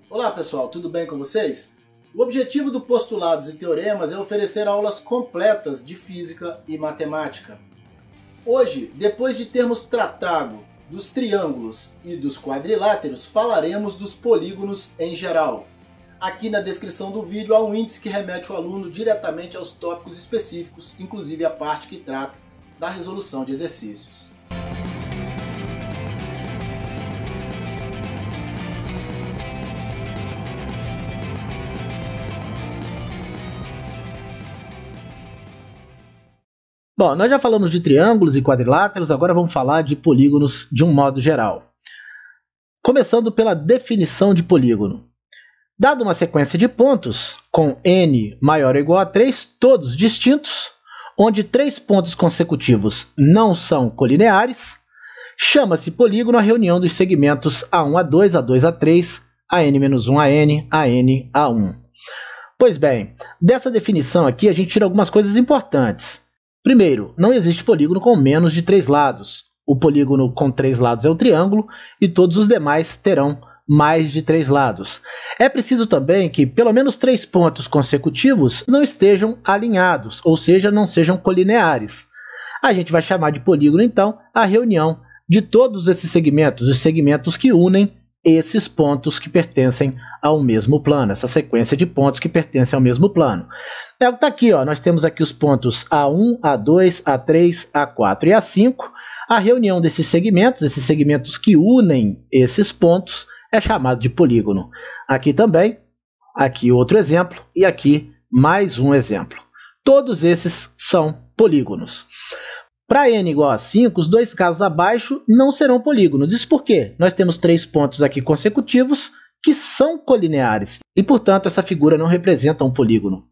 Olá pessoal, tudo bem com vocês? O objetivo do Postulados e Teoremas é oferecer aulas completas de física e matemática. Hoje, depois de termos tratado dos triângulos e dos quadriláteros, falaremos dos polígonos em geral. Aqui na descrição do vídeo há um índice que remete o aluno diretamente aos tópicos específicos, inclusive a parte que trata da resolução de exercícios. Bom, nós já falamos de triângulos e quadriláteros, agora vamos falar de polígonos de um modo geral. Começando pela definição de polígono. Dada uma sequência de pontos, com n maior ou igual a 3, todos distintos, onde 3 pontos consecutivos não são colineares, chama-se polígono a reunião dos segmentos A1, A2, A2, A3, AN-1, AN, AN, A1. Pois bem, dessa definição aqui a gente tira algumas coisas importantes. Primeiro, não existe polígono com menos de 3 lados. O polígono com 3 lados é o triângulo e todos os demais terão mais de 3 lados. É preciso também que pelo menos 3 pontos consecutivos não estejam alinhados, ou seja, não sejam colineares. A gente vai chamar de polígono, então, a reunião de todos esses segmentos, os segmentos que unem esses pontos que pertencem ao mesmo plano, essa sequência de pontos que pertencem ao mesmo plano. É o que está aqui, ó. Nós temos aqui os pontos A1, A2, A3, A4 e A5. A reunião desses segmentos que unem esses pontos, é chamado de polígono. Aqui também, aqui outro exemplo e aqui mais um exemplo. Todos esses são polígonos. Para n igual a 5, os dois casos abaixo não serão polígonos. Isso por quê? Nós temos 3 pontos aqui consecutivos que são colineares e, portanto, essa figura não representa um polígono.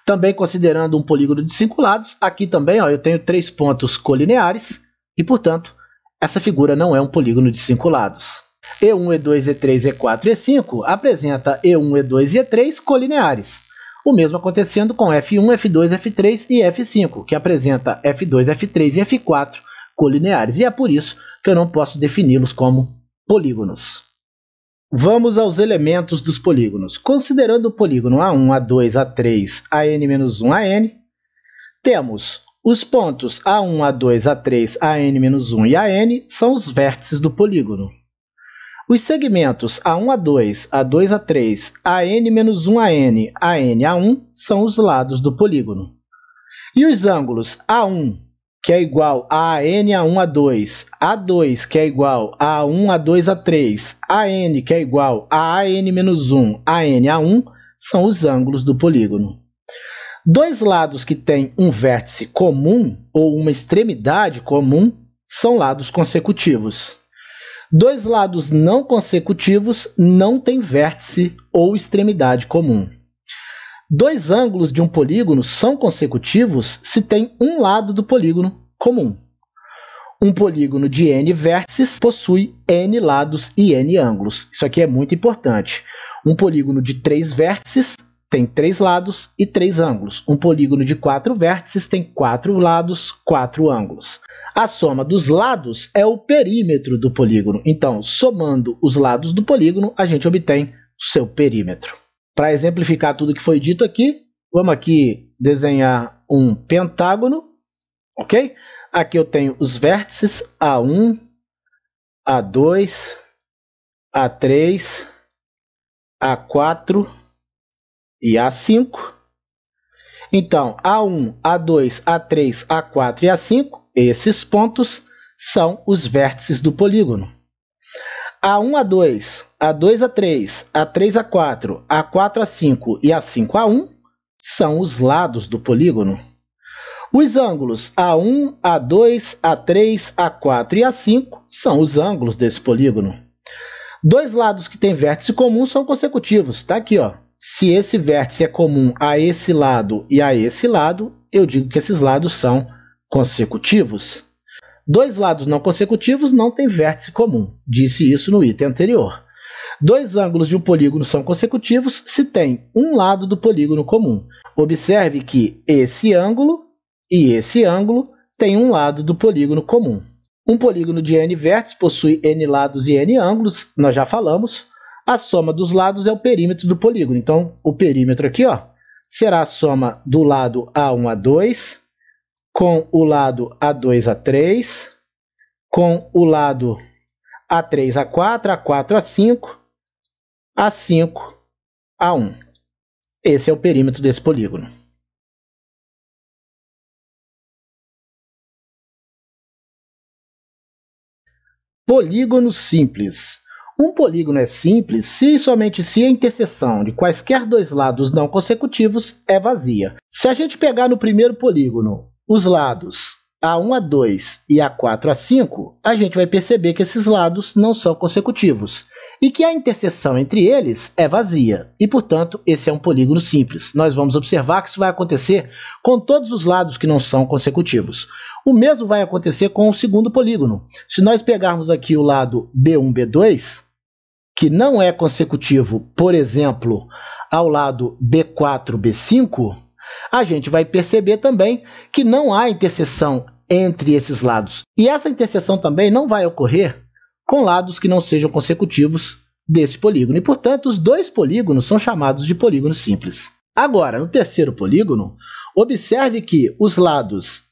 Também considerando um polígono de 5 lados, aqui também ó, eu tenho 3 pontos colineares e, portanto, essa figura não é um polígono de 5 lados. E1, E2, E3, E4 e E5 apresenta E1, E2 e E3 colineares. O mesmo acontecendo com F1, F2, F3 e F5, que apresenta F2, F3 e F4 colineares. E é por isso que eu não posso defini-los como polígonos. Vamos aos elementos dos polígonos. Considerando o polígono A1, A2, A3, AN-1, AN, temos os pontos A1, A2, A3, AN-1 e AN são os vértices do polígono. Os segmentos A1, A2, A2, A3, AN-1, AN, AN, A1 são os lados do polígono. E os ângulos A1, que é igual a AN, A1, A2, A2, que é igual a A1, A2, A3, AN, que é igual a AN-1, AN, A1, são os ângulos do polígono. Dois lados que têm um vértice comum ou uma extremidade comum são lados consecutivos. Dois lados não consecutivos não têm vértice ou extremidade comum. Dois ângulos de um polígono são consecutivos se tem um lado do polígono comum. Um polígono de n vértices possui n lados e n ângulos. Isso aqui é muito importante. Um polígono de 3 vértices tem 3 lados e 3 ângulos. Um polígono de 4 vértices tem 4 lados, 4 ângulos. A soma dos lados é o perímetro do polígono. Então, somando os lados do polígono, a gente obtém o seu perímetro. Para exemplificar tudo que foi dito aqui, vamos aqui desenhar um pentágono, ok? Aqui eu tenho os vértices A1, A2, A3, A4 e A5. Então, A1, A2, A3, A4 e A5, esses pontos são os vértices do polígono. A1, A2, A2, A3, A3, A4, A4, A5 e A5, A1 são os lados do polígono. Os ângulos A1, A2, A3, A4 e A5 são os ângulos desse polígono. Dois lados que têm vértice comum são consecutivos. Está aqui, ó. Se esse vértice é comum a esse lado e a esse lado, eu digo que esses lados são consecutivos. Dois lados não consecutivos não têm vértice comum. Disse isso no item anterior. Dois ângulos de um polígono são consecutivos se tem um lado do polígono comum. Observe que esse ângulo e esse ângulo têm um lado do polígono comum. Um polígono de n vértices possui n lados e n ângulos, nós já falamos. A soma dos lados é o perímetro do polígono. Então, o perímetro aqui, ó, será a soma do lado A1, A2, com o lado A2, A3, com o lado A3, A4, A4, A5, A5, A1. Esse é o perímetro desse polígono. Polígono simples. Um polígono é simples se e somente se a interseção de quaisquer dois lados não consecutivos é vazia. Se a gente pegar no primeiro polígono os lados A1, A2 e A4, A5, a gente vai perceber que esses lados não são consecutivos e que a interseção entre eles é vazia e, portanto, esse é um polígono simples. Nós vamos observar que isso vai acontecer com todos os lados que não são consecutivos. O mesmo vai acontecer com o segundo polígono. Se nós pegarmos aqui o lado B1, B2, que não é consecutivo, por exemplo, ao lado B4, B5, a gente vai perceber também que não há interseção entre esses lados. E essa interseção também não vai ocorrer com lados que não sejam consecutivos desse polígono. E, portanto, os dois polígonos são chamados de polígonos simples. Agora, no terceiro polígono, observe que os lados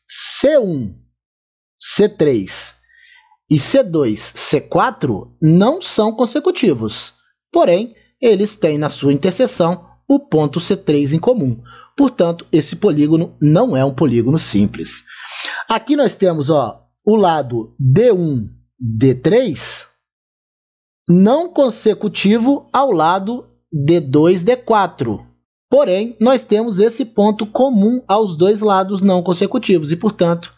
C1, C3 e C2, C4 não são consecutivos, porém, eles têm na sua interseção o ponto C3 em comum. Portanto, esse polígono não é um polígono simples. Aqui nós temos o lado D1, D3 não consecutivo ao lado D2, D4. Porém, nós temos esse ponto comum aos dois lados não consecutivos e, portanto,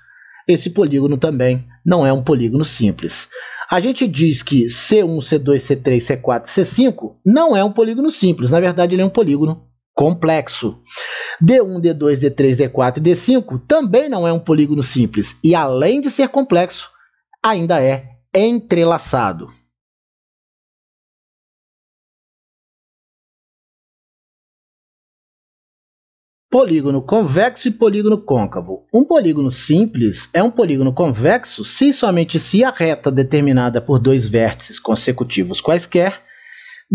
esse polígono também não é um polígono simples. A gente diz que C1, C2, C3, C4, C5 não é um polígono simples. Na verdade, ele é um polígono complexo. D1, D2, D3, D4 e D5 também não é um polígono simples. E, além de ser complexo, ainda é entrelaçado. Polígono convexo e polígono côncavo. Um polígono simples é um polígono convexo se e somente se a reta determinada por dois vértices consecutivos quaisquer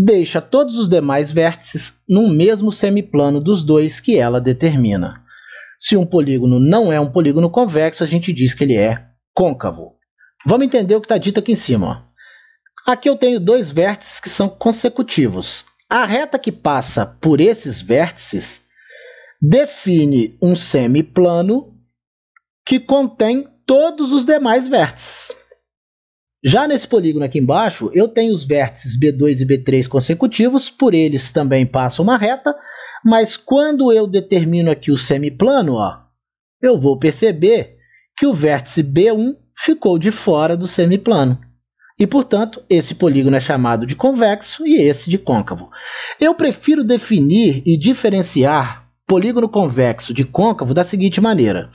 deixa todos os demais vértices no mesmo semiplano dos dois que ela determina. Se um polígono não é um polígono convexo, a gente diz que ele é côncavo. Vamos entender o que está dito aqui em cima. Aqui eu tenho dois vértices que são consecutivos. A reta que passa por esses vértices define um semiplano que contém todos os demais vértices. Já nesse polígono aqui embaixo, eu tenho os vértices B2 e B3 consecutivos, por eles também passa uma reta, mas quando eu determino aqui o semiplano, eu vou perceber que o vértice B1 ficou de fora do semiplano. E, portanto, esse polígono é chamado de convexo e esse de côncavo. Eu prefiro definir e diferenciar polígono convexo de côncavo da seguinte maneira.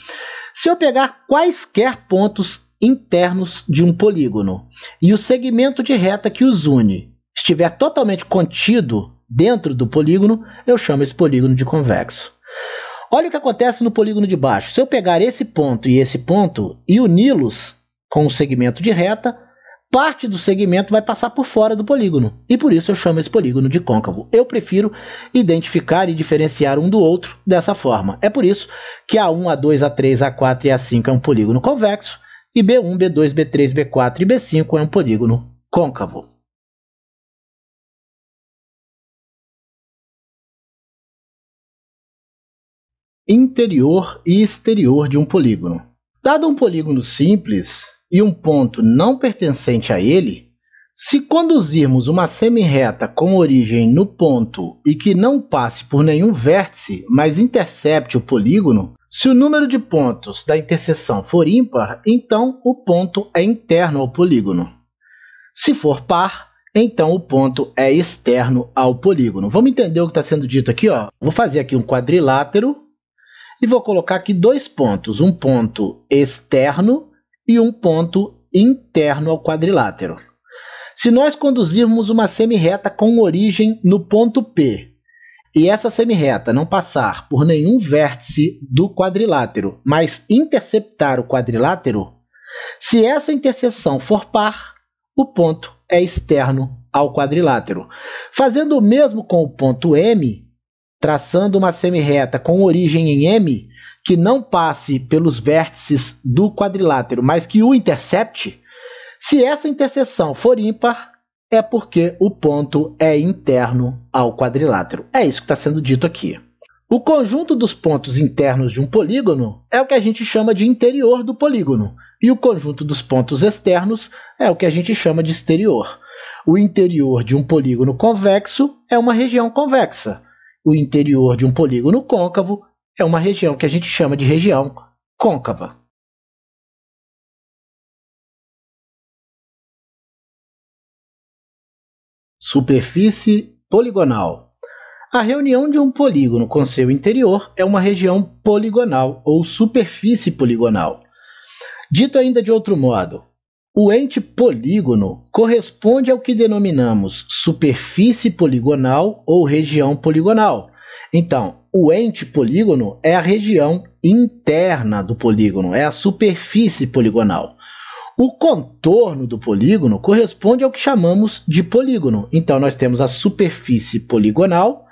Se eu pegar quaisquer pontos internos de um polígono e o segmento de reta que os une estiver totalmente contido dentro do polígono, eu chamo esse polígono de convexo. Olha o que acontece no polígono de baixo. Se eu pegar esse ponto e uni-los com o segmento de reta, parte do segmento vai passar por fora do polígono, e por isso eu chamo esse polígono de côncavo. Eu prefiro identificar e diferenciar um do outro dessa forma. É por isso que A1, A2, A3, A4 e A5 é um polígono convexo, e B1, B2, B3, B4 e B5 é um polígono côncavo. Interior e exterior de um polígono. Dado um polígono simples e um ponto não pertencente a ele, se conduzirmos uma semirreta com origem no ponto e que não passe por nenhum vértice, mas intercepte o polígono, se o número de pontos da interseção for ímpar, então o ponto é interno ao polígono. Se for par, então o ponto é externo ao polígono. Vamos entender o que está sendo dito aqui? Vou fazer aqui um quadrilátero e vou colocar aqui dois pontos, um ponto externo e um ponto interno ao quadrilátero. Se nós conduzirmos uma semirreta com origem no ponto P e essa semirreta não passar por nenhum vértice do quadrilátero, mas interceptar o quadrilátero, se essa interseção for par, o ponto é externo ao quadrilátero. Fazendo o mesmo com o ponto M, traçando uma semirreta com origem em M, que não passe pelos vértices do quadrilátero, mas que o intercepte, se essa interseção for ímpar, é porque o ponto é interno ao quadrilátero. É isso que está sendo dito aqui. O conjunto dos pontos internos de um polígono é o que a gente chama de interior do polígono, e o conjunto dos pontos externos é o que a gente chama de exterior. O interior de um polígono convexo é uma região convexa. O interior de um polígono côncavo é uma região que a gente chama de região côncava. Superfície poligonal. A reunião de um polígono com seu interior é uma região poligonal ou superfície poligonal. Dito ainda de outro modo, o ente polígono corresponde ao que denominamos superfície poligonal ou região poligonal. Então, o ente polígono é a região interna do polígono, é a superfície poligonal. O contorno do polígono corresponde ao que chamamos de polígono. Então, nós temos a superfície poligonal,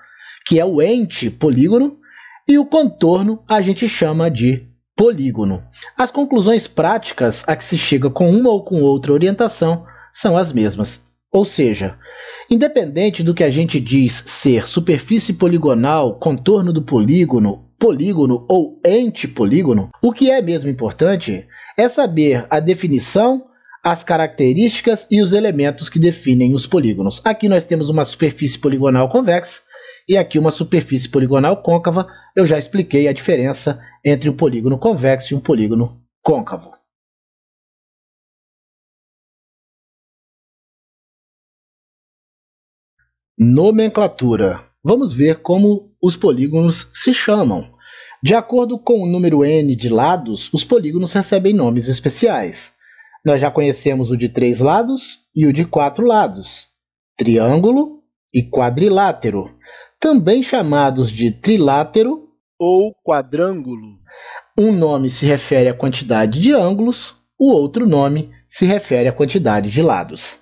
que é o ente polígono, e o contorno a gente chama de polígono. As conclusões práticas a que se chega com uma ou com outra orientação são as mesmas. Ou seja, independente do que a gente diz ser superfície poligonal, contorno do polígono, polígono ou ente polígono, o que é mesmo importante é saber a definição, as características e os elementos que definem os polígonos. Aqui nós temos uma superfície poligonal convexa e aqui uma superfície poligonal côncava. Eu já expliquei a diferença entre um polígono convexo e um polígono côncavo. Nomenclatura. Vamos ver como os polígonos se chamam. De acordo com o número n de lados, os polígonos recebem nomes especiais. Nós já conhecemos o de 3 lados e o de 4 lados, triângulo e quadrilátero, também chamados de trilátero ou quadrângulo. Um nome se refere à quantidade de ângulos, o outro nome se refere à quantidade de lados.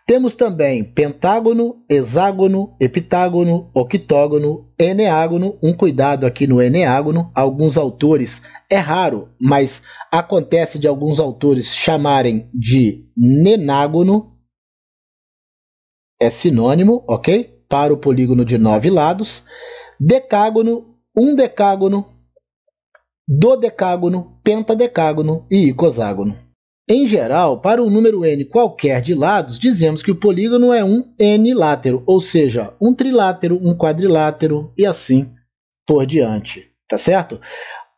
Temos também pentágono, hexágono, heptágono, octógono, eneágono. Um cuidado aqui no eneágono, alguns autores, é raro, mas acontece de alguns autores chamarem de nenágono, é sinônimo, ok? Para o polígono de 9 lados. Decágono, undecágono, dodecágono, pentadecágono e icoságono. Em geral, para um número n qualquer de lados, dizemos que o polígono é um n-látero, ou seja, um trilátero, um quadrilátero e assim por diante, tá certo?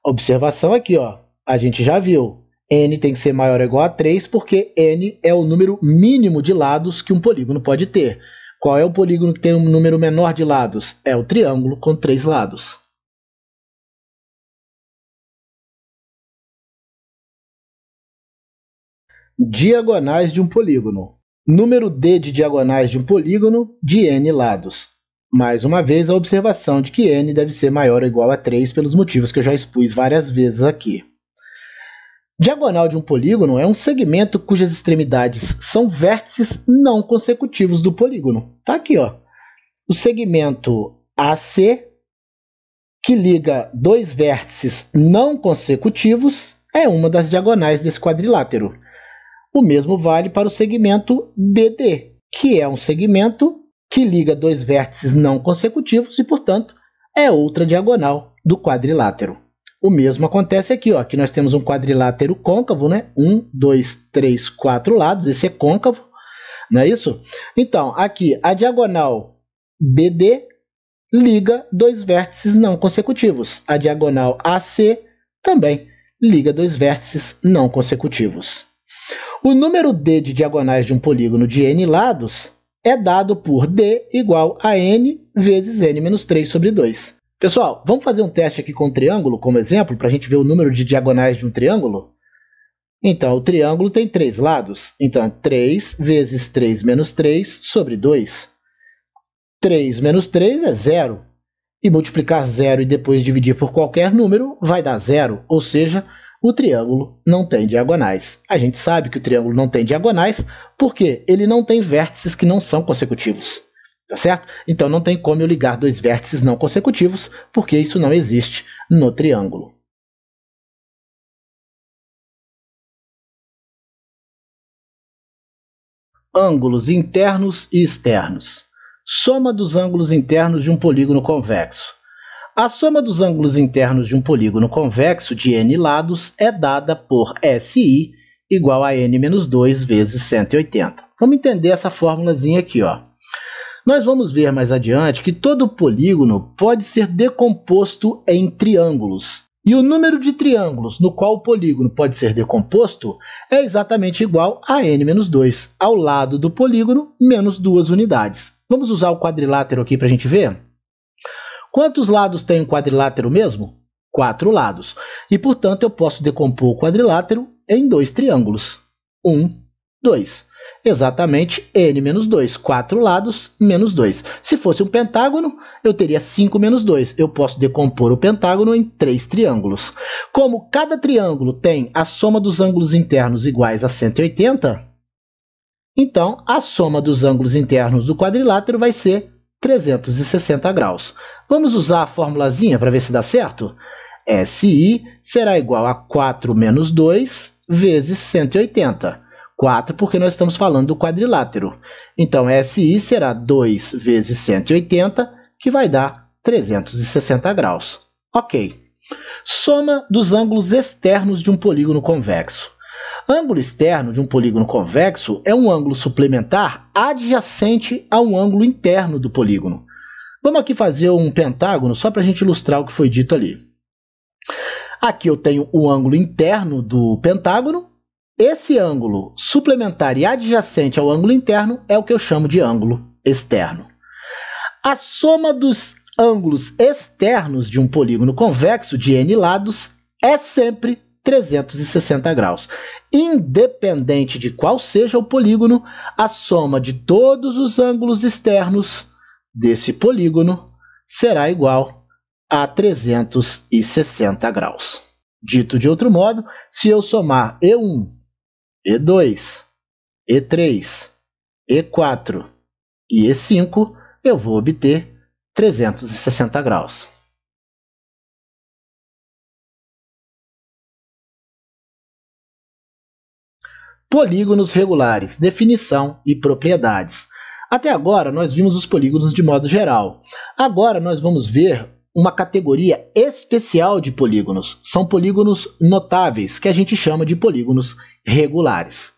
Observação aqui, ó, a gente já viu, n tem que ser maior ou igual a 3 porque n é o número mínimo de lados que um polígono pode ter. Qual é o polígono que tem um número menor de lados? É o triângulo com 3 lados. Diagonais de um polígono. Número d de diagonais de um polígono de n lados. Mais uma vez, a observação de que n deve ser maior ou igual a 3 pelos motivos que eu já expus várias vezes aqui. Diagonal de um polígono é um segmento cujas extremidades são vértices não consecutivos do polígono. Tá aqui, ó. O segmento AC, que liga dois vértices não consecutivos, é uma das diagonais desse quadrilátero. O mesmo vale para o segmento BD, que é um segmento que liga dois vértices não consecutivos e, portanto, é outra diagonal do quadrilátero. O mesmo acontece aqui, ó. Aqui nós temos um quadrilátero côncavo, né? 1, 2, 3, 4 lados. Esse é côncavo, não é isso? Então, aqui a diagonal BD liga dois vértices não consecutivos. A diagonal AC também liga dois vértices não consecutivos. O número d de diagonais de um polígono de n lados é dado por d igual a n vezes n menos 3 sobre 2. Pessoal, vamos fazer um teste aqui com o triângulo como exemplo, para a gente ver o número de diagonais de um triângulo? Então, o triângulo tem 3 lados. Então, 3 vezes 3 menos 3 sobre 2. 3 menos 3 é 0. E multiplicar 0 e depois dividir por qualquer número vai dar 0. Ou seja, o triângulo não tem diagonais. A gente sabe que o triângulo não tem diagonais porque ele não tem vértices que não são consecutivos. Tá certo? Então não tem como eu ligar dois vértices não consecutivos, porque isso não existe no triângulo. Ângulos internos e externos. Soma dos ângulos internos de um polígono convexo. A soma dos ângulos internos de um polígono convexo de n lados é dada por SI igual a n-2 vezes 180. Vamos entender essa formulazinha aqui, ó. Nós vamos ver mais adiante que todo polígono pode ser decomposto em triângulos. E o número de triângulos no qual o polígono pode ser decomposto é exatamente igual a n-2, ao lado do polígono, menos 2 unidades. Vamos usar o quadrilátero aqui para a gente ver? Quantos lados tem um quadrilátero mesmo? 4 lados. E, portanto, eu posso decompor o quadrilátero em 2 triângulos. 1, 2. Exatamente n-2, 4 lados, menos 2. Se fosse um pentágono, eu teria 5 menos 2. Eu posso decompor o pentágono em 3 triângulos. Como cada triângulo tem a soma dos ângulos internos iguais a 180, então a soma dos ângulos internos do quadrilátero vai ser 360 graus. Vamos usar a formulazinha para ver se dá certo? SI será igual a 4 menos 2 vezes 180. 4 porque nós estamos falando do quadrilátero. Então, SI será 2 vezes 180, que vai dar 360 graus. Ok. Soma dos ângulos externos de um polígono convexo. Ângulo externo de um polígono convexo é um ângulo suplementar adjacente a um ângulo interno do polígono. Vamos aqui fazer um pentágono só para a gente ilustrar o que foi dito ali. Aqui eu tenho o ângulo interno do pentágono. Esse ângulo suplementar e adjacente ao ângulo interno é o que eu chamo de ângulo externo. A soma dos ângulos externos de um polígono convexo de n lados é sempre 360 graus. Independente de qual seja o polígono, a soma de todos os ângulos externos desse polígono será igual a 360 graus. Dito de outro modo, se eu somar E1, E2, E3, E4 e E5, eu vou obter 360 graus. Polígonos regulares, definição e propriedades. Até agora, nós vimos os polígonos de modo geral. Agora, nós vamos ver uma categoria especial de polígonos. São polígonos notáveis, que a gente chama de polígonos regulares.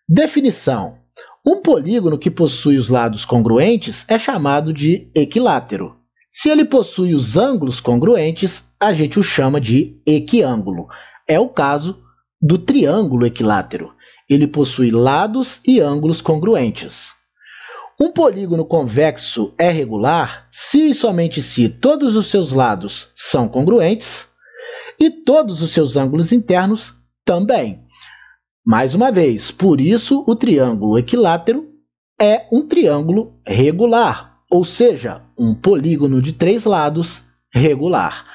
Definição. Um polígono que possui os lados congruentes é chamado de equilátero. Se ele possui os ângulos congruentes, a gente o chama de equiângulo. É o caso do triângulo equilátero. Ele possui lados e ângulos congruentes. Um polígono convexo é regular se e somente se todos os seus lados são congruentes e todos os seus ângulos internos também. Mais uma vez, por isso o triângulo equilátero é um triângulo regular, ou seja, um polígono de 3 lados regular.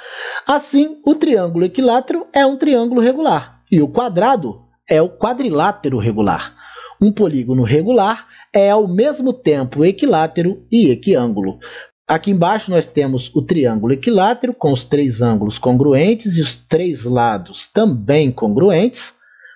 Assim, o triângulo equilátero é um triângulo regular e o quadrado é o quadrilátero regular. Um polígono regular é ao mesmo tempo equilátero e equiângulo. Aqui embaixo nós temos o triângulo equilátero com os 3 ângulos congruentes e os 3 lados também congruentes.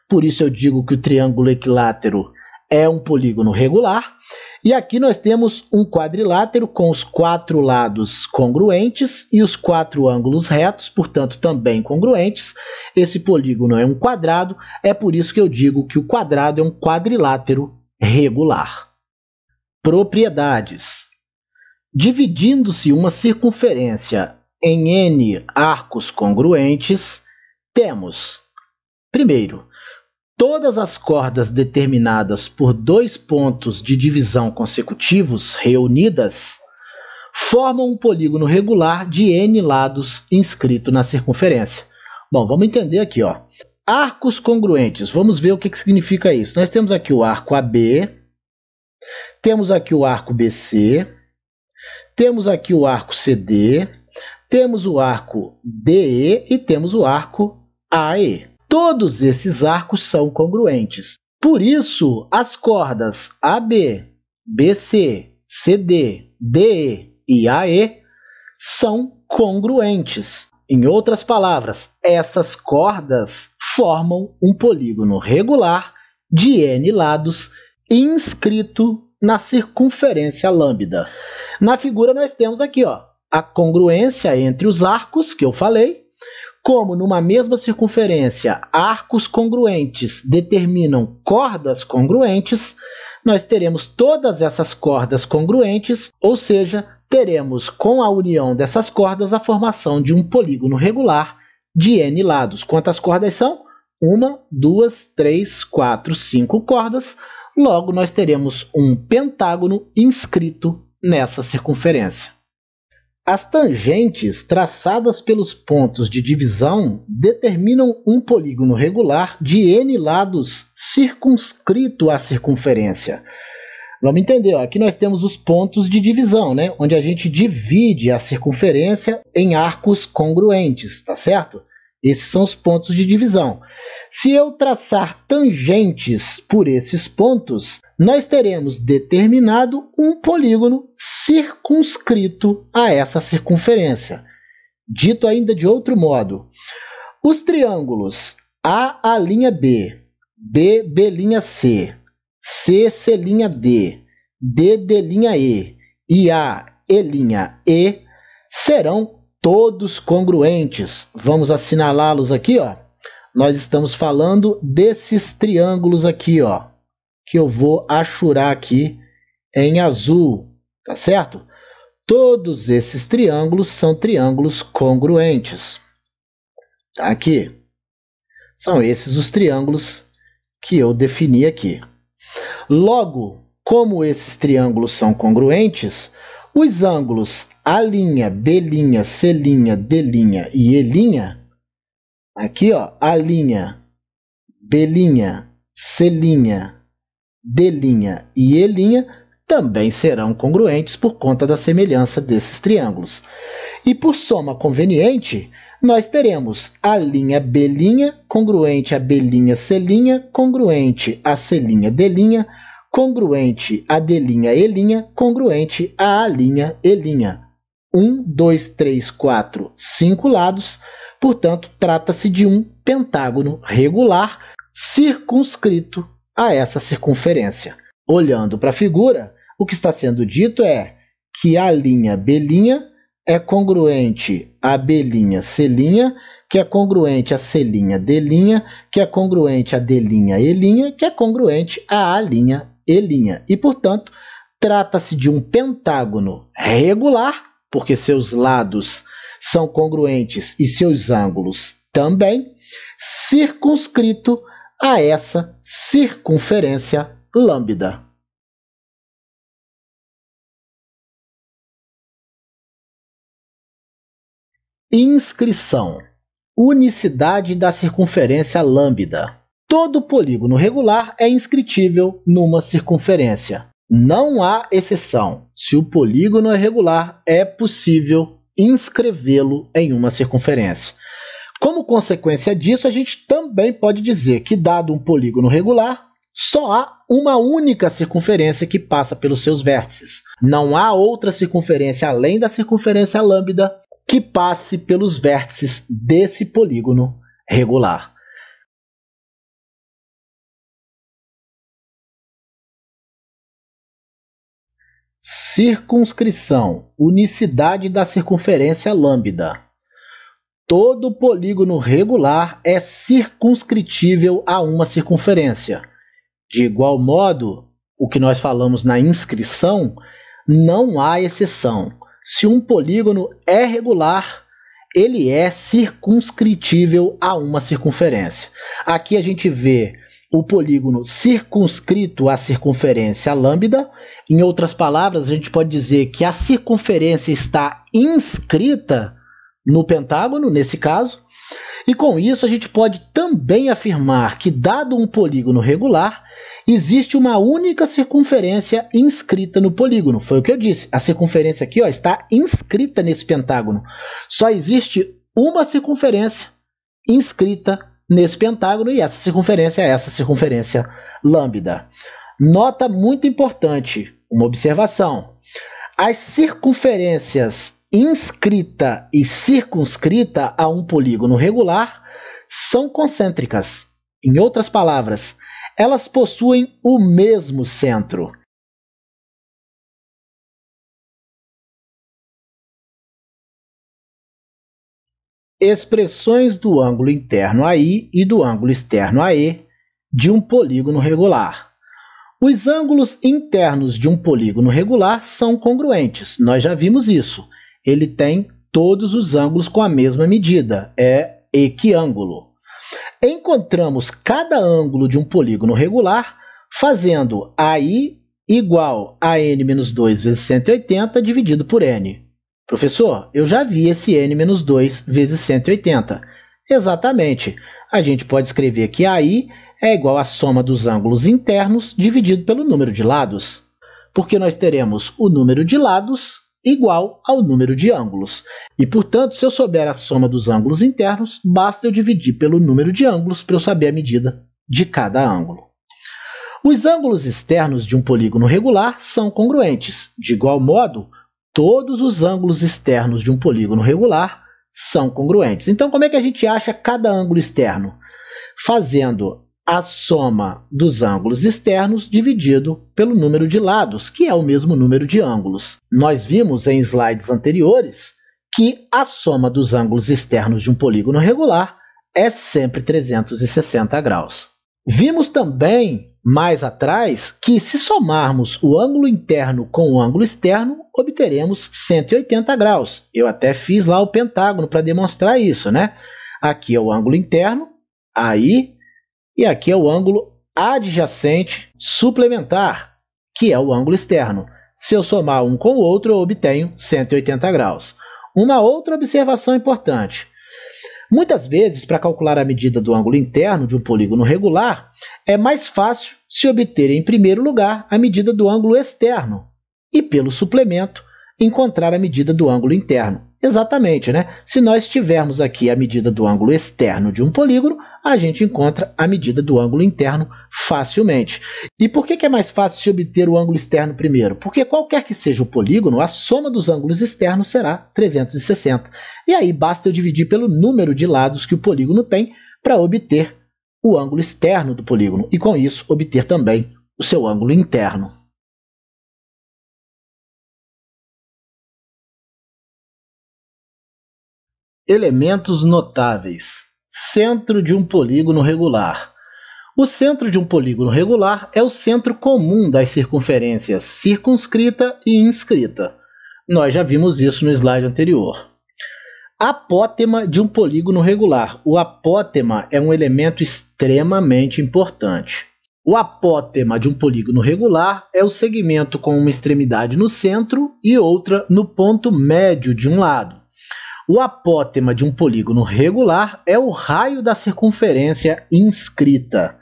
Por isso eu digo que o triângulo equilátero é um polígono regular. E aqui nós temos um quadrilátero com os 4 lados congruentes e os 4 ângulos retos, portanto também congruentes. Esse polígono é um quadrado, é por isso que eu digo que o quadrado é um quadrilátero regular. Propriedades. Dividindo-se uma circunferência em n arcos congruentes, temos, primeiro, todas as cordas determinadas por 2 pontos de divisão consecutivos reunidas formam um polígono regular de n lados inscrito na circunferência. Bom, vamos entender aqui, ó. Arcos congruentes, vamos ver o que significa isso. Nós temos aqui o arco AB, temos aqui o arco BC, temos aqui o arco CD, temos o arco DE e temos o arco AE. Todos esses arcos são congruentes. Por isso, as cordas AB, BC, CD, DE e AE são congruentes. Em outras palavras, essas cordas formam um polígono regular de N lados inscrito na circunferência lambda. Na figura nós temos aqui, a congruência entre os arcos, que eu falei. Como numa mesma circunferência, arcos congruentes determinam cordas congruentes, nós teremos todas essas cordas congruentes, ou seja, teremos com a união dessas cordas a formação de um polígono regular de N lados. Quantas cordas são? 1, 2, 3, 4, 5 cordas. Logo, nós teremos um pentágono inscrito nessa circunferência. As tangentes traçadas pelos pontos de divisão determinam um polígono regular de N lados circunscrito à circunferência. Vamos entender, aqui nós temos os pontos de divisão, onde a gente divide a circunferência em arcos congruentes, tá certo? Esses são os pontos de divisão. Se eu traçar tangentes por esses pontos, nós teremos determinado um polígono circunscrito a essa circunferência. Dito ainda de outro modo, os triângulos A''B, B''C, C''D, D''E e A''E serão todos congruentes. Vamos assinalá-los aqui, Nós estamos falando desses triângulos aqui, que eu vou achurar aqui em azul, tá certo? Todos esses triângulos são triângulos congruentes. Tá aqui. São esses os triângulos que eu defini aqui. Logo, como esses triângulos são congruentes, os ângulos A', B', C', D' e E', aqui, A', B', C', D' e E' também serão congruentes por conta da semelhança desses triângulos. E por soma conveniente, nós teremos A', B' congruente a B', C', congruente a C', D', congruente a D', E', congruente a A', E'. 1, 2, 3, 4, 5 lados, portanto, trata-se de um pentágono regular circunscrito a essa circunferência. Olhando para a figura, o que está sendo dito é que A', B' é congruente a B', C', que é congruente a C', D', que é congruente a D', E', que é congruente a A', E'. E, portanto, trata-se de um pentágono regular, porque seus lados são congruentes e seus ângulos também, circunscrito a essa circunferência lambda. Inscrição: unicidade da circunferência lambda. Todo polígono regular é inscritível numa circunferência. Não há exceção. Se o polígono é regular, é possível inscrevê-lo em uma circunferência. Como consequência disso, a gente também pode dizer que, dado um polígono regular, só há uma única circunferência que passa pelos seus vértices. Não há outra circunferência além da circunferência lambda que passe pelos vértices desse polígono regular. Circunscrição: unicidade da circunferência lambda. Todo polígono regular é circunscritível a uma circunferência. De igual modo, o que nós falamos na inscrição, não há exceção. Se um polígono é regular, ele é circunscritível a uma circunferência. Aqui a gente vê o polígono circunscrito à circunferência lambda. Em outras palavras, a gente pode dizer que a circunferência está inscrita no pentágono, nesse caso. E com isso a gente pode também afirmar que, dado um polígono regular, existe uma única circunferência inscrita no polígono. Foi o que eu disse. A circunferência aqui, está inscrita nesse pentágono. Só existe uma circunferência inscrita nesse pentágono, e essa circunferência é essa circunferência lambda. Nota muito importante, uma observação. As circunferências inscrita e circunscrita a um polígono regular são concêntricas. Em outras palavras, elas possuem o mesmo centro. Expressões do ângulo interno AI e do ângulo externo AE de um polígono regular. Os ângulos internos de um polígono regular são congruentes. Nós já vimos isso. Ele tem todos os ângulos com a mesma medida. É equiângulo. Encontramos cada ângulo de um polígono regular fazendo AI igual a n-2 vezes 180 dividido por n. Professor, eu já vi esse n-2 vezes 180. Exatamente. A gente pode escrever que AI é igual à soma dos ângulos internos dividido pelo número de lados, porque nós teremos o número de lados igual ao número de ângulos. E, portanto, se eu souber a soma dos ângulos internos, basta eu dividir pelo número de ângulos para eu saber a medida de cada ângulo. Os ângulos externos de um polígono regular são congruentes. De igual modo, todos os ângulos externos de um polígono regular são congruentes. Então, como é que a gente acha cada ângulo externo? Fazendo a soma dos ângulos externos dividido pelo número de lados, que é o mesmo número de ângulos. Nós vimos em slides anteriores que a soma dos ângulos externos de um polígono regular é sempre 360 graus. Vimos também, mais atrás, que se somarmos o ângulo interno com o ângulo externo, obteremos 180 graus. Eu até fiz lá o pentágono para demonstrar isso, né? Aqui é o ângulo interno, aí, e aqui é o ângulo adjacente suplementar, que é o ângulo externo. Se eu somar um com o outro, eu obtenho 180 graus. Uma outra observação importante. Muitas vezes, para calcular a medida do ângulo interno de um polígono regular, é mais fácil se obter, em primeiro lugar, a medida do ângulo externo e, pelo suplemento, encontrar a medida do ângulo interno. Exatamente, né? Se nós tivermos aqui a medida do ângulo externo de um polígono, a gente encontra a medida do ângulo interno facilmente. E por que é mais fácil se obter o ângulo externo primeiro? Porque qualquer que seja o polígono, a soma dos ângulos externos será 360. E aí basta eu dividir pelo número de lados que o polígono tem para obter o ângulo externo do polígono e, com isso, obter também o seu ângulo interno. Elementos notáveis. Centro de um polígono regular. O centro de um polígono regular é o centro comum das circunferências circunscrita e inscrita. Nós já vimos isso no slide anterior. Apótema de um polígono regular. O apótema é um elemento extremamente importante. O apótema de um polígono regular é o segmento com uma extremidade no centro e outra no ponto médio de um lado. O apótema de um polígono regular é o raio da circunferência inscrita.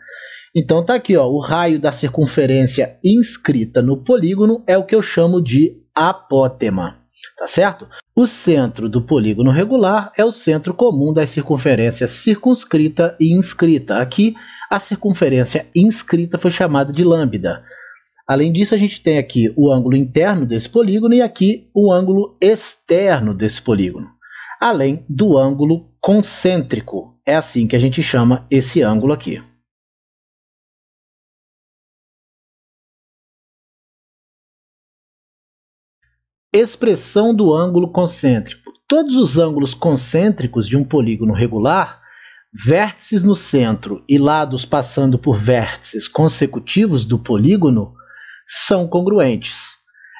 Então está aqui, ó, o raio da circunferência inscrita no polígono é o que eu chamo de apótema, tá certo? O centro do polígono regular é o centro comum das circunferências circunscrita e inscrita. Aqui, a circunferência inscrita foi chamada de lambda. Além disso, a gente tem aqui o ângulo interno desse polígono e aqui o ângulo externo desse polígono, além do ângulo concêntrico. É assim que a gente chama esse ângulo aqui. Expressão do ângulo concêntrico. Todos os ângulos concêntricos de um polígono regular, vértices no centro e lados passando por vértices consecutivos do polígono, são congruentes.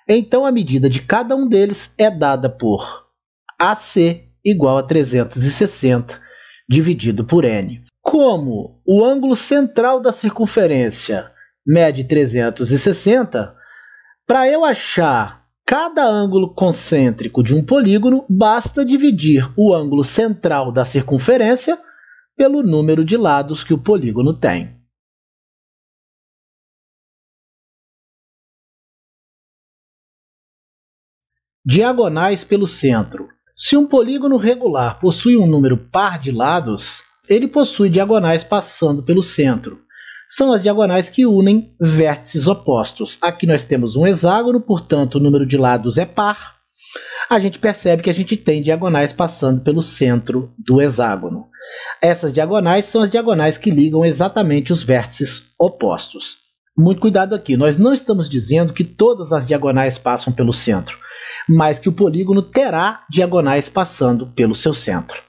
Então, a medida de cada um deles é dada por AC igual a 360 dividido por n. Como o ângulo central da circunferência mede 360, para eu achar cada ângulo concêntrico de um polígono, basta dividir o ângulo central da circunferência pelo número de lados que o polígono tem. Diagonais pelo centro. Se um polígono regular possui um número par de lados, ele possui diagonais passando pelo centro. São as diagonais que unem vértices opostos. Aqui nós temos um hexágono, portanto o número de lados é par. A gente percebe que a gente tem diagonais passando pelo centro do hexágono. Essas diagonais são as diagonais que ligam exatamente os vértices opostos. Muito cuidado aqui, nós não estamos dizendo que todas as diagonais passam pelo centro, mas que o polígono terá diagonais passando pelo seu centro.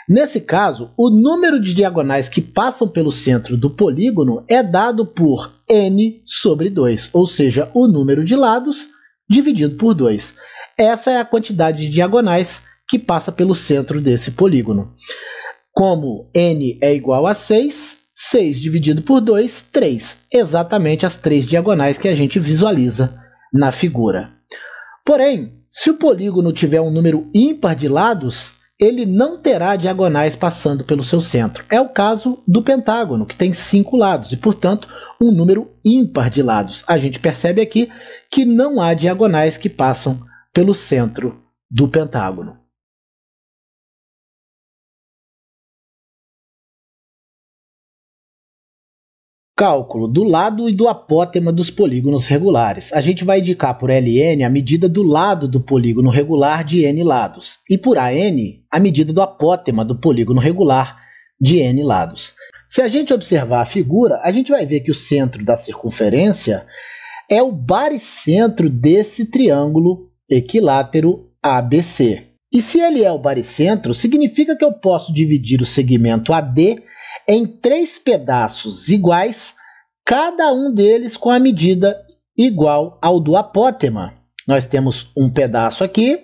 Nesse caso, o número de diagonais que passam pelo centro do polígono é dado por n sobre 2, ou seja, o número de lados dividido por 2. Essa é a quantidade de diagonais que passa pelo centro desse polígono. Como n é igual a 6, 6 dividido por 2, 3. Exatamente as 3 diagonais que a gente visualiza na figura. Porém, se o polígono tiver um número ímpar de lados, ele não terá diagonais passando pelo seu centro. É o caso do pentágono, que tem 5 lados e, portanto, um número ímpar de lados. A gente percebe aqui que não há diagonais que passam pelo centro do pentágono. Cálculo do lado e do apótema dos polígonos regulares. A gente vai indicar por LN a medida do lado do polígono regular de n lados e por AN a medida do apótema do polígono regular de n lados. Se a gente observar a figura, a gente vai ver que o centro da circunferência é o baricentro desse triângulo equilátero ABC. E se ele é o baricentro, significa que eu posso dividir o segmento AD em 3 pedaços iguais, cada um deles com a medida igual ao do apótema. Nós temos um pedaço aqui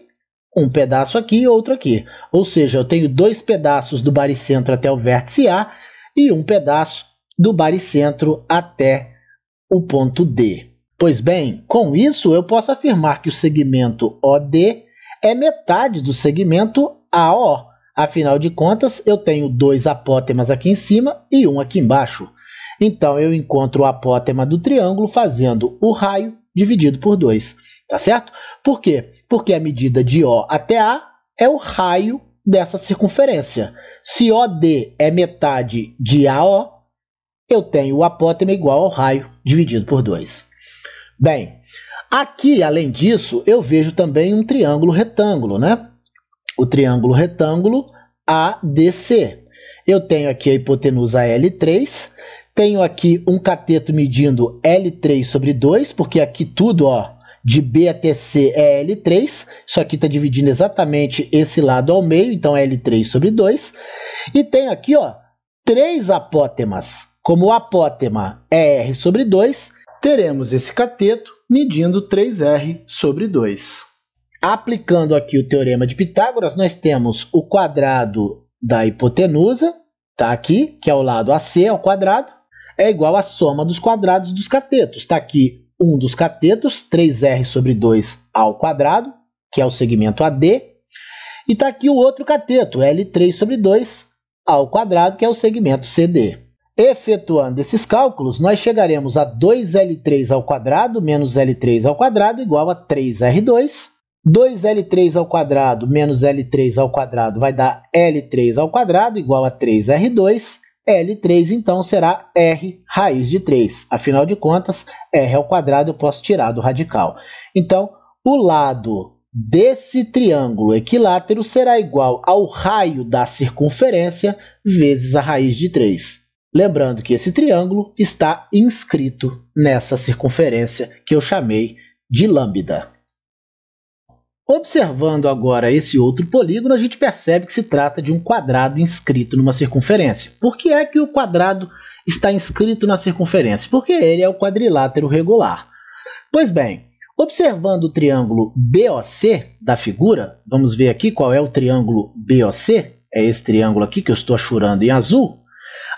e outro aqui. Ou seja, eu tenho 2 pedaços do baricentro até o vértice A e um pedaço do baricentro até o ponto D. Pois bem, com isso eu posso afirmar que o segmento OD é metade do segmento AO. Afinal de contas, eu tenho 2 apótemas aqui em cima e um aqui embaixo. Então, eu encontro o apótema do triângulo fazendo o raio dividido por 2. Tá certo? Por quê? Porque a medida de O até A é o raio dessa circunferência. Se OD é metade de AO, eu tenho o apótema igual ao raio dividido por 2. Bem, aqui, além disso, eu vejo também um triângulo retângulo, né? O triângulo retângulo ADC. Eu tenho aqui a hipotenusa L3, tenho aqui um cateto medindo L3 sobre 2, porque aqui tudo, ó, de B até C é L3, isso aqui está dividindo exatamente esse lado ao meio, então é L3 sobre 2. E tenho aqui, ó, 3 apótemas. Como o apótema é R sobre 2, teremos esse cateto medindo 3R sobre 2. Aplicando aqui o teorema de Pitágoras, nós temos o quadrado da hipotenusa, tá aqui, que é o lado AC ao quadrado, é igual à soma dos quadrados dos catetos. Está aqui um dos catetos, 3R sobre 2 ao quadrado, que é o segmento AD, e está aqui o outro cateto, L3 sobre 2 ao quadrado, que é o segmento CD. Efetuando esses cálculos, nós chegaremos a 2L3 ao quadrado menos L3 ao quadrado igual a 3R2. 2L3 ao quadrado menos L3 ao quadrado vai dar L3 ao quadrado igual a 3R2. L3, então, será R raiz de 3. Afinal de contas, R ao quadrado eu posso tirar do radical. Então, o lado desse triângulo equilátero será igual ao raio da circunferência vezes a raiz de 3. Lembrando que esse triângulo está inscrito nessa circunferência que eu chamei de lambda. Observando agora esse outro polígono, a gente percebe que se trata de um quadrado inscrito numa circunferência. Por que é que o quadrado está inscrito na circunferência? Porque ele é o quadrilátero regular. Pois bem, observando o triângulo BOC da figura, vamos ver aqui qual é o triângulo BOC, é esse triângulo aqui que eu estou achurando em azul,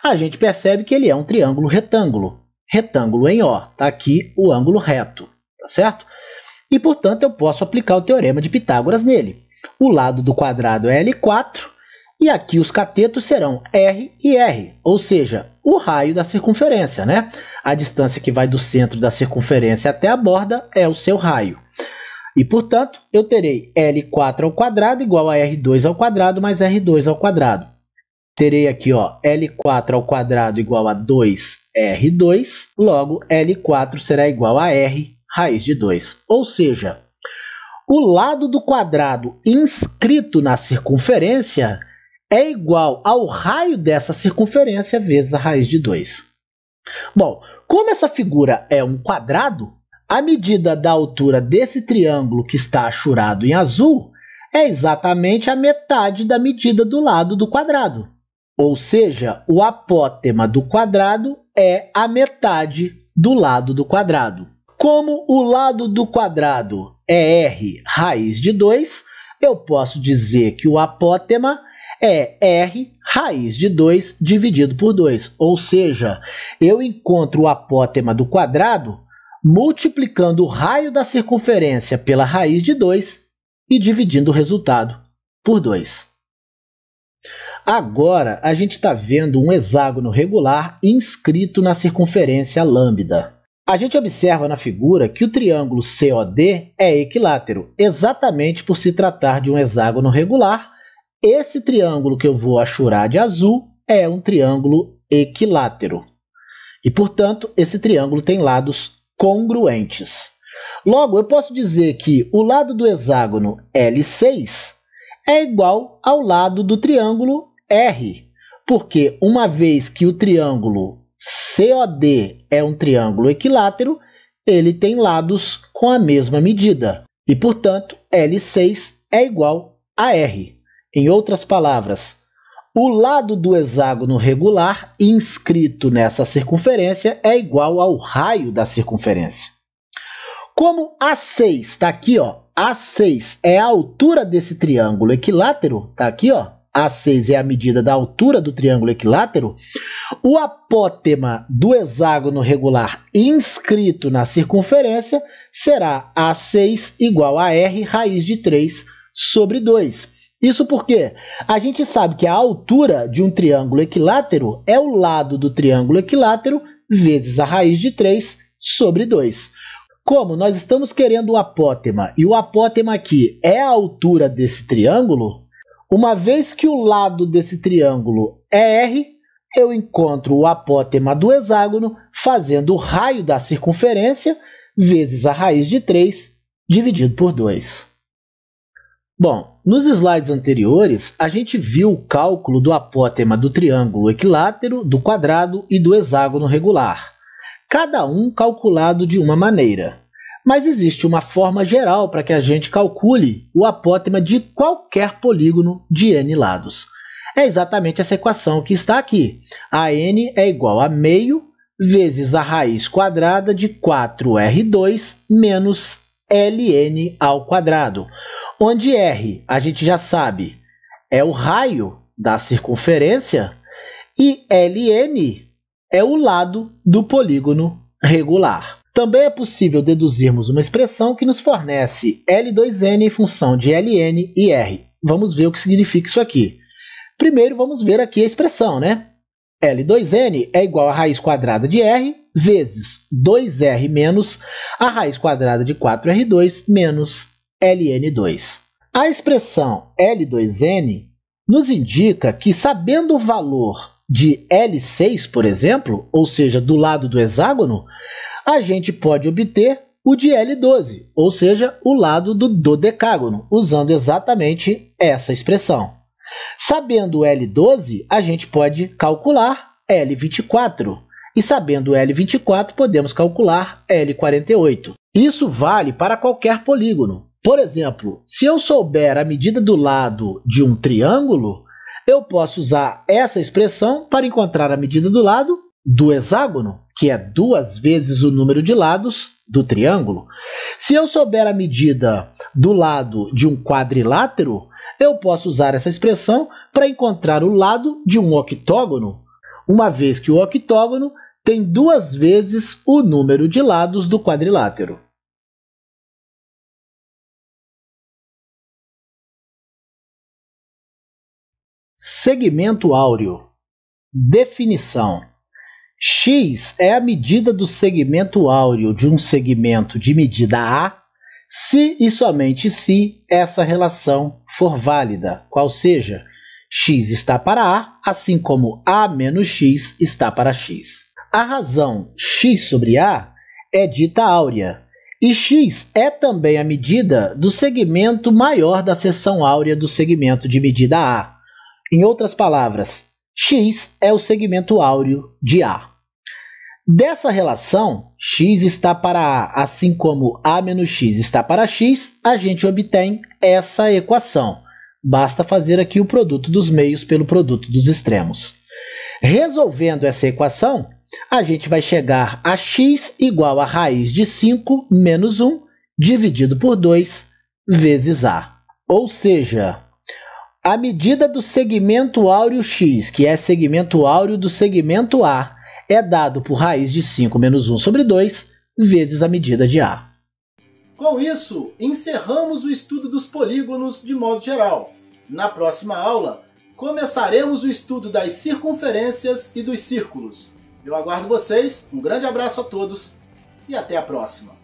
a gente percebe que ele é um triângulo retângulo, retângulo em O, está aqui o ângulo reto, tá certo? E, portanto, eu posso aplicar o teorema de Pitágoras nele. O lado do quadrado é L4 e aqui os catetos serão R e R, ou seja, o raio da circunferência, né? A distância que vai do centro da circunferência até a borda é o seu raio. E, portanto, eu terei L4 ao quadrado igual a R2 ao quadrado mais R2 ao quadrado. terei aqui, ó, L4 ao quadrado igual a 2R2, logo L4 será igual a R raiz de 2. Ou seja, o lado do quadrado inscrito na circunferência é igual ao raio dessa circunferência vezes a raiz de 2. Bom, como essa figura é um quadrado, a medida da altura desse triângulo que está achurado em azul é exatamente a metade da medida do lado do quadrado. Ou seja, o apótema do quadrado é a metade do lado do quadrado. Como o lado do quadrado é R raiz de 2, eu posso dizer que o apótema é R raiz de 2 dividido por 2. Ou seja, eu encontro o apótema do quadrado multiplicando o raio da circunferência pela raiz de 2 e dividindo o resultado por 2. Agora, a gente está vendo um hexágono regular inscrito na circunferência lambda. A gente observa na figura que o triângulo COD é equilátero, exatamente por se tratar de um hexágono regular. Esse triângulo que eu vou achurar de azul é um triângulo equilátero. E, portanto, esse triângulo tem lados congruentes. Logo, eu posso dizer que o lado do hexágono L6 é igual ao lado do triângulo R, porque uma vez que o triângulo COD é um triângulo equilátero, ele tem lados com a mesma medida e, portanto, L6 é igual a R. Em outras palavras, o lado do hexágono regular inscrito nessa circunferência é igual ao raio da circunferência. Como A6 está aqui, ó, A6 é a altura desse triângulo equilátero, está aqui, ó, A6 é a medida da altura do triângulo equilátero, o apótema do hexágono regular inscrito na circunferência será A6 igual a R raiz de 3 sobre 2. Isso porque a gente sabe que a altura de um triângulo equilátero é o lado do triângulo equilátero vezes a raiz de 3 sobre 2. Como nós estamos querendo o apótema e o apótema aqui é a altura desse triângulo, uma vez que o lado desse triângulo é R, eu encontro o apótema do hexágono fazendo o raio da circunferência vezes a raiz de 3 dividido por 2. Bom, nos slides anteriores, a gente viu o cálculo do apótema do triângulo equilátero, do quadrado e do hexágono regular, cada um calculado de uma maneira. Mas existe uma forma geral para que a gente calcule o apótema de qualquer polígono de n lados. É exatamente essa equação que está aqui. A n é igual a meio vezes a raiz quadrada de 4r2 menos ln ao quadrado, onde r, a gente já sabe, é o raio da circunferência e ln é o lado do polígono regular. Também é possível deduzirmos uma expressão que nos fornece L2n em função de ln e r. Vamos ver o que significa isso aqui. Primeiro, vamos ver aqui a expressão, né? L2n é igual a raiz quadrada de r vezes 2r menos a raiz quadrada de 4r2 menos ln2. A expressão L2n nos indica que, sabendo o valor de L6, por exemplo, ou seja, do lado do hexágono, a gente pode obter o de L12, ou seja, o lado do dodecágono, usando exatamente essa expressão. Sabendo L12, a gente pode calcular L24. E sabendo L24, podemos calcular L48. Isso vale para qualquer polígono. Por exemplo, se eu souber a medida do lado de um triângulo, eu posso usar essa expressão para encontrar a medida do lado do hexágono, que é 2 vezes o número de lados do triângulo. Se eu souber a medida do lado de um quadrilátero, eu posso usar essa expressão para encontrar o lado de um octógono, uma vez que o octógono tem 2 vezes o número de lados do quadrilátero. Segmento áureo. Definição. X é a medida do segmento áureo de um segmento de medida A, se e somente se essa relação for válida, qual seja, x está para A, assim como A menos x está para x. A razão x sobre A é dita áurea, e x é também a medida do segmento maior da seção áurea do segmento de medida A. Em outras palavras, x é o segmento áureo de A. Dessa relação, x está para A, assim como A menos x está para x, a gente obtém essa equação. Basta fazer aqui o produto dos meios pelo produto dos extremos. Resolvendo essa equação, a gente vai chegar a x igual a raiz de 5 menos 1 dividido por 2 vezes A. Ou seja, a medida do segmento áureo x, que é segmento áureo do segmento A, é dado por raiz de 5 menos 1 sobre 2 vezes a medida de A. Com isso, encerramos o estudo dos polígonos de modo geral. Na próxima aula, começaremos o estudo das circunferências e dos círculos. Eu aguardo vocês, um grande abraço a todos e até a próxima!